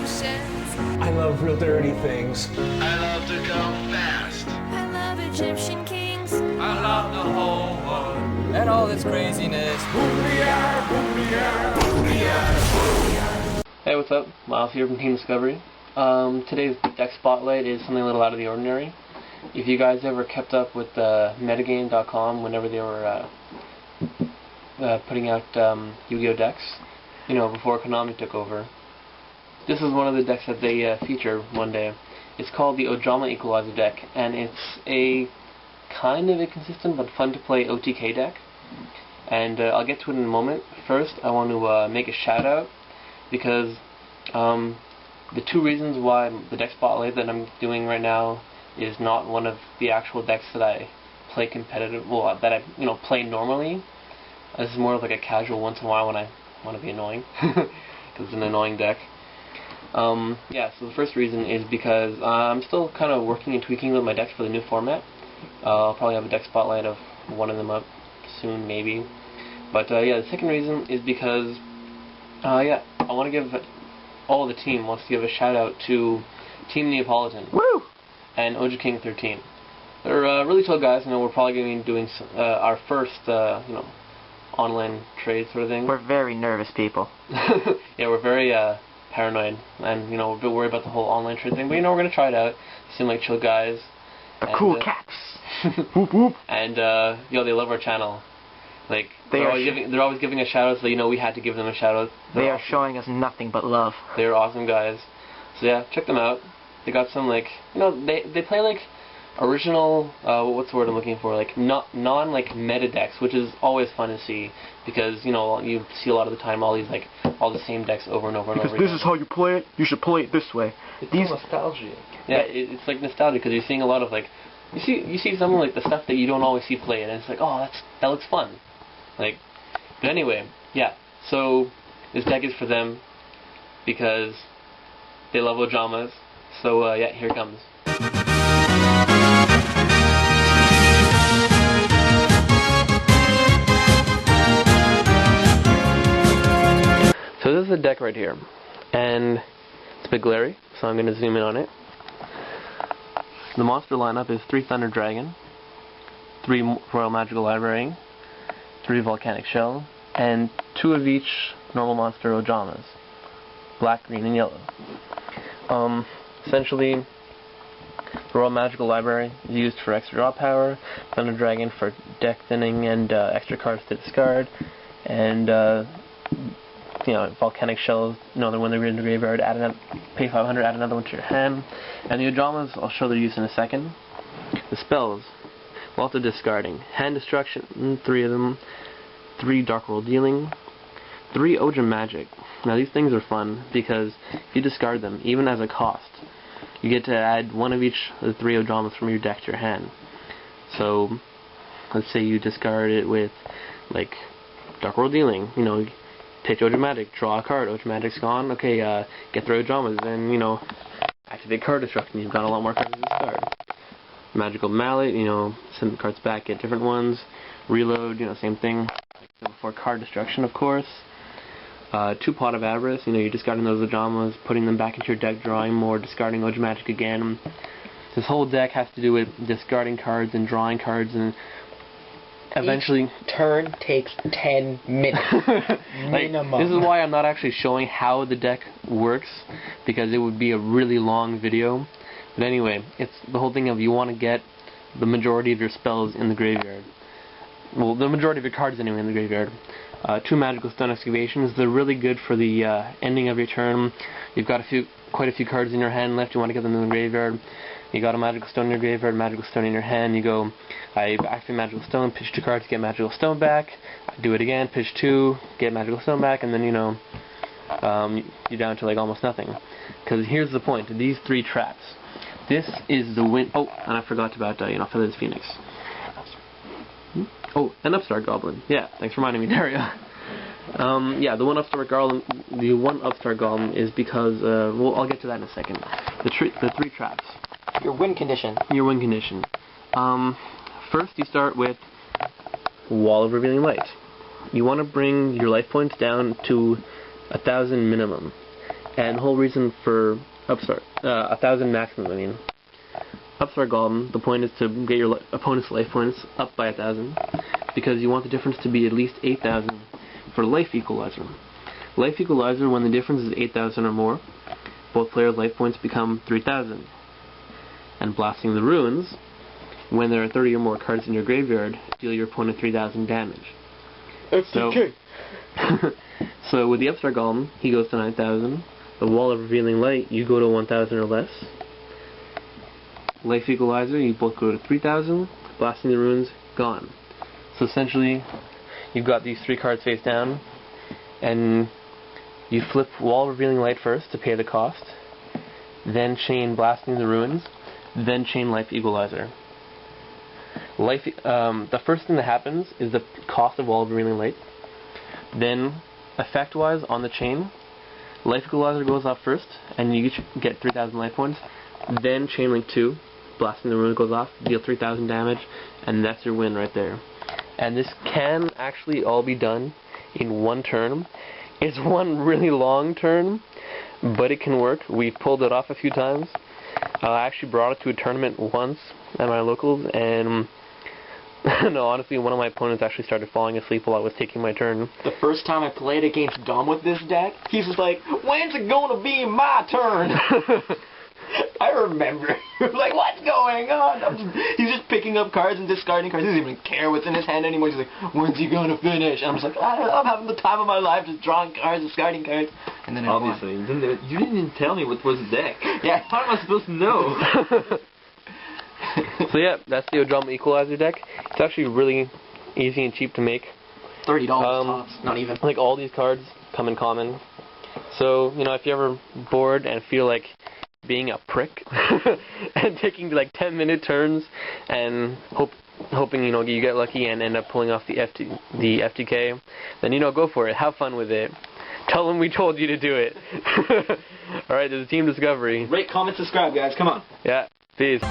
I love real dirty things. I love to go fast. I love Egyptian kings. I love the whole world and all its craziness. Hey, what's up? Myles here from Team Discovery. Today's deck spotlight is something a little out of the ordinary. If you guys ever kept up with metagame.com whenever they were putting out Yu-Gi-Oh decks, you know, before Konami took over, this is one of the decks that they featured one day. It's called the Ojama Equalizer deck, and it's a kind of inconsistent but fun to play OTK deck. And I'll get to it in a moment. First, I want to make a shout out because the two reasons why the deck spotlight that I'm doing right now is not one of the actual decks that I play competitive, well, that I play normally. This is more of like a casual once in a while when I want to be annoying, because it's an annoying deck. Yeah, so the first reason is because I'm still kind of working and tweaking with my decks for the new format. I'll probably have a deck spotlight of one of them up soon, maybe. But yeah, the second reason is because yeah, I want to give all the team wants to give a shout out to Team Neapolitan. Woo! And Oja King 13. They're really chill guys. We're probably going to be doing our first online trade sort of thing. We're very nervous people. Yeah, we're very paranoid, and we're a bit worried about the whole online trade thing. But we're going to try it out. They seem like chill guys. They're cool cats. Whoop whoop. And they love our channel. Like they're always giving us shout outs, so we had to give them a shout out. They are showing us nothing but love. They're awesome guys. So yeah, check them out. They got some they play like original what's the word I'm looking for, like non meta decks, which is always fun to see because you see a lot of the time all the same decks over and over and over again. Because this is how you play it, you should play it this way. It's nostalgia. Yeah, it's like nostalgia because you're seeing a lot of you see some of the stuff that you don't always see played, and it's like, oh, that looks fun. But anyway, yeah. So this deck is for them because they love Ojamas. So yeah, here it comes. So this is the deck right here, and it's a bit glary, so I'm going to zoom in on it. The monster lineup is 3 Thunder Dragon, 3 Royal Magical Library, 3 Volcanic Shell, and 2 of each normal monster Ojamas, black, green, and yellow. Essentially, the Royal Magical Library is used for extra draw power, Thunder Dragon for deck thinning and extra cards to discard, and Volcanic Shell, another one they read in the graveyard, pay 500, add another one to your hand. And the Ojamas, I'll show their use in a second. The spells, lots of discarding. Hand Destruction, 3 of them. 3 Dark World Dealing. 3 Ojama Magic. Now these things are fun because if you discard them, even as a cost, you get to add one of each of the 3 Ojamas from your deck to your hand. So, let's say you discard it with, Dark World Dealing, take Ojama Magic, draw a card, Ojama Magic's gone, okay, get 3 Ojamas, then, activate Card Destruction, you've got a lot more cards to discard. Magical Mallet, send the cards back, get different ones. Reload, same thing, before Card Destruction, of course. 2 Pot of Avarice, you're discarding those Ojamas, putting them back into your deck, drawing more, discarding Ojama Magic again. This whole deck has to do with discarding cards and drawing cards, and eventually each turn takes 10 minutes minimum. This is why I'm not actually showing how the deck works, because it would be a really long video. But anyway, it's the whole thing of you want to get the majority of your spells in the graveyard. Well, the majority of your cards anyway in the graveyard. 2 Magical Stone Excavations. They're really good for the ending of your turn. You've got quite a few cards in your hand left. You want to get them in the graveyard. You got a Magical Stone in your graveyard, Magical Stone in your hand. You go, I activate Magical Stone, pitch 2 cards, get Magical Stone back. I do it again, pitch 2, get Magical Stone back, and then you're down to almost nothing. Because here's the point: these 3 traps. This is the win. Oh, and I forgot about Feathered Phoenix. Oh, and Upstart Goblin. Yeah, thanks for reminding me, Dario. Yeah, the one Upstart Goblin is because I'll get to that in a second. The 3 traps. Your win condition. Your win condition. First, you start with Wall of Revealing Light. You want to bring your life points down to 1,000 minimum. And the whole reason for Upstart, 1,000 maximum, I mean. Upstart Golem, the point is to get your opponent's life points up by 1,000, because you want the difference to be at least 8,000 for Life Equalizer. Life Equalizer, when the difference is 8,000 or more, both players' life points become 3,000. And Blasting the Ruins, when there are 30 or more cards in your graveyard, deal your opponent 3,000 damage. FTK. So with the Upstart Golem, he goes to 9,000. The Wall of Revealing Light, you go to 1,000 or less. Life Equalizer, you both go to 3,000. Blasting the Ruins, gone. So essentially, you've got these 3 cards face down, and you flip Wall of Revealing Light first to pay the cost, then chain Blasting the Ruins, then chain Life Equalizer. The first thing that happens is the cost of Wall of Revealing Light. Then, effect-wise, on the chain, Life Equalizer goes off first, and you each get 3,000 life points. Then Chain Link 2, Blasting the Ruins goes off, deal 3,000 damage, and that's your win right there. And this can actually all be done in one turn. It's one really long turn, but it can work. We've pulled it off a few times. I actually brought it to a tournament once at my locals, and no, honestly, one of my opponents actually started falling asleep while I was taking my turn. The first time I played against Dom with this deck, he's just like, when's it gonna be my turn? I remember. Like, what's going on? He's just picking up cards and discarding cards. He doesn't even care what's in his hand anymore. He's like, when's he gonna finish? And I'm just like, I don't know, I'm having the time of my life just drawing cards, discarding cards. And then obviously, you didn't even tell me what was the deck. Yeah. How am I supposed to know? So yeah, that's the Ojama Equalizer deck. It's actually really easy and cheap to make. $30 tops, not even. Like, all these cards come in common. So, you know, if you're ever bored and feel like being a prick and taking like 10-minute turns and hoping, you know, you get lucky and end up pulling off the FTK, then, you know, go for it. Have fun with it. Tell them we told you to do it. Alright, there's a Team Discovery. Rate, comment, subscribe, guys. Come on. Yeah, peace.